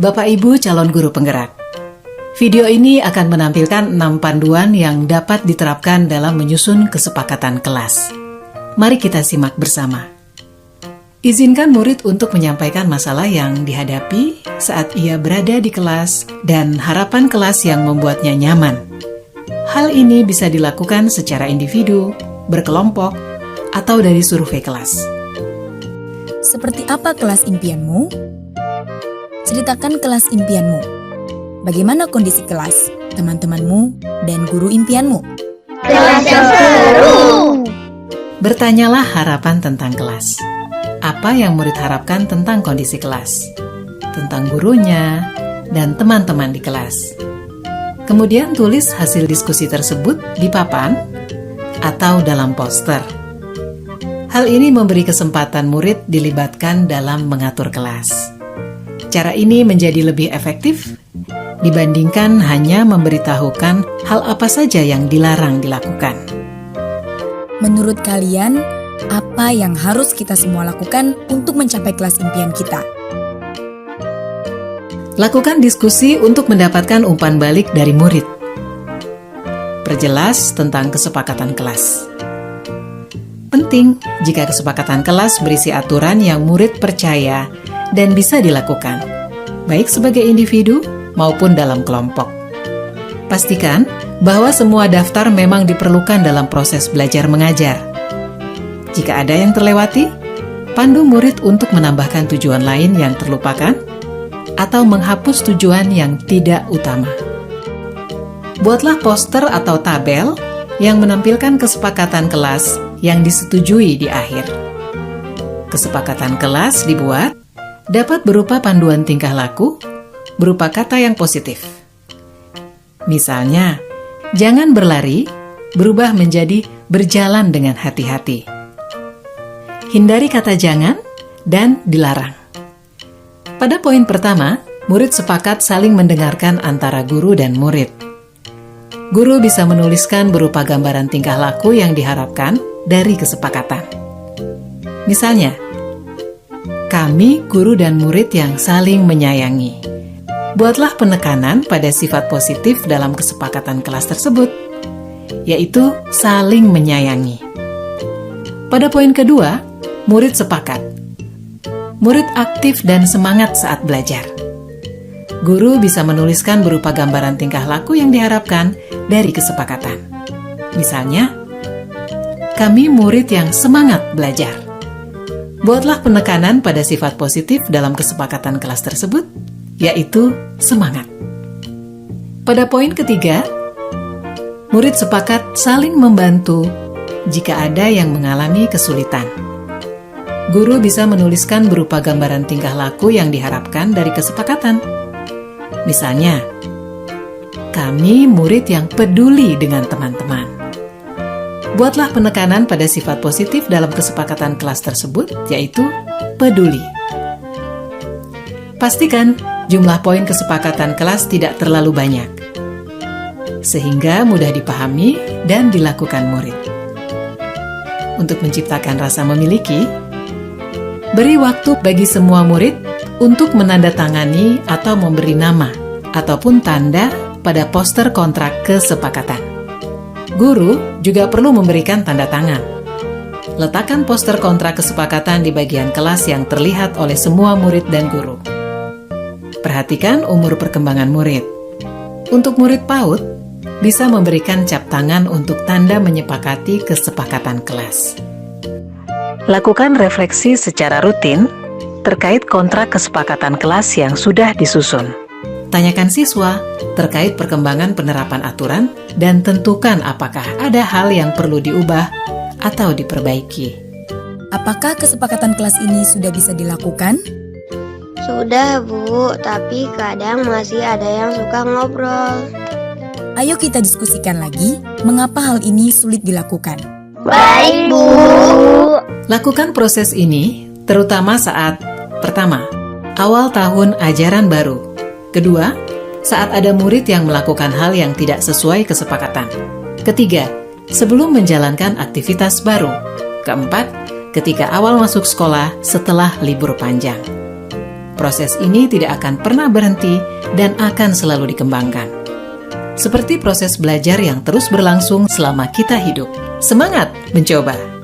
Bapak Ibu calon guru penggerak. Video ini akan menampilkan 6 panduan yang dapat diterapkan dalam menyusun kesepakatan kelas. Mari kita simak bersama. Izinkan murid untuk menyampaikan masalah yang dihadapi saat ia berada di kelas dan harapan kelas yang membuatnya nyaman. Hal ini bisa dilakukan secara individu, berkelompok, atau dari survei kelas. Seperti apa kelas impianmu? Ceritakan kelas impianmu. Bagaimana kondisi kelas, teman-temanmu, dan guru impianmu? Kelas yang seru! Bertanyalah harapan tentang kelas. Apa yang murid harapkan tentang kondisi kelas, tentang gurunya, dan teman-teman di kelas. Kemudian tulis hasil diskusi tersebut di papan atau dalam poster. Hal ini memberi kesempatan murid dilibatkan dalam mengatur kelas. Cara ini menjadi lebih efektif dibandingkan hanya memberitahukan hal apa saja yang dilarang dilakukan. Menurut kalian, apa yang harus kita semua lakukan untuk mencapai kelas impian kita? Lakukan diskusi untuk mendapatkan umpan balik dari murid. Perjelas tentang kesepakatan kelas. Penting jika kesepakatan kelas berisi aturan yang murid percaya dan bisa dilakukan, baik sebagai individu maupun dalam kelompok. Pastikan bahwa semua daftar memang diperlukan dalam proses belajar mengajar. Jika ada yang terlewati, pandu murid untuk menambahkan tujuan lain yang terlupakan atau menghapus tujuan yang tidak utama. Buatlah poster atau tabel yang menampilkan kesepakatan kelas yang disetujui di akhir. Kesepakatan kelas dibuat dapat berupa panduan tingkah laku, berupa kata yang positif. Misalnya, jangan berlari, berubah menjadi berjalan dengan hati-hati. Hindari kata jangan dan dilarang. Pada poin pertama, murid sepakat saling mendengarkan antara guru dan murid. Guru bisa menuliskan berupa gambaran tingkah laku yang diharapkan dari kesepakatan. Misalnya, kami, guru dan murid yang saling menyayangi. Buatlah penekanan pada sifat positif dalam kesepakatan kelas tersebut, yaitu saling menyayangi. Pada poin kedua, murid sepakat. Murid aktif dan semangat saat belajar. Guru bisa menuliskan berupa gambaran tingkah laku yang diharapkan dari kesepakatan. Misalnya, kami murid yang semangat belajar. Buatlah penekanan pada sifat positif dalam kesepakatan kelas tersebut, yaitu semangat. Pada poin ketiga, murid sepakat saling membantu jika ada yang mengalami kesulitan. Guru bisa menuliskan berupa gambaran tingkah laku yang diharapkan dari kesepakatan. Misalnya, kami murid yang peduli dengan teman-teman. Buatlah penekanan pada sifat positif dalam kesepakatan kelas tersebut, yaitu peduli. Pastikan jumlah poin kesepakatan kelas tidak terlalu banyak, sehingga mudah dipahami dan dilakukan murid. Untuk menciptakan rasa memiliki, beri waktu bagi semua murid untuk menandatangani atau memberi nama ataupun tanda pada poster kontrak kesepakatan. Guru juga perlu memberikan tanda tangan. Letakkan poster kontrak kesepakatan di bagian kelas yang terlihat oleh semua murid dan guru. Perhatikan umur perkembangan murid. Untuk murid PAUD, bisa memberikan cap tangan untuk tanda menyepakati kesepakatan kelas. Lakukan refleksi secara rutin terkait kontrak kesepakatan kelas yang sudah disusun. Tanyakan siswa terkait perkembangan penerapan aturan dan tentukan apakah ada hal yang perlu diubah atau diperbaiki. Apakah kesepakatan kelas ini sudah bisa dilakukan? Sudah, Bu, tapi kadang masih ada yang suka ngobrol. Ayo kita diskusikan lagi mengapa hal ini sulit dilakukan. Baik, Bu. Lakukan proses ini terutama saat pertama, awal tahun ajaran baru. Kedua, saat ada murid yang melakukan hal yang tidak sesuai kesepakatan. Ketiga, sebelum menjalankan aktivitas baru. Keempat, ketika awal masuk sekolah setelah libur panjang. Proses ini tidak akan pernah berhenti dan akan selalu dikembangkan. Seperti proses belajar yang terus berlangsung selama kita hidup. Semangat mencoba!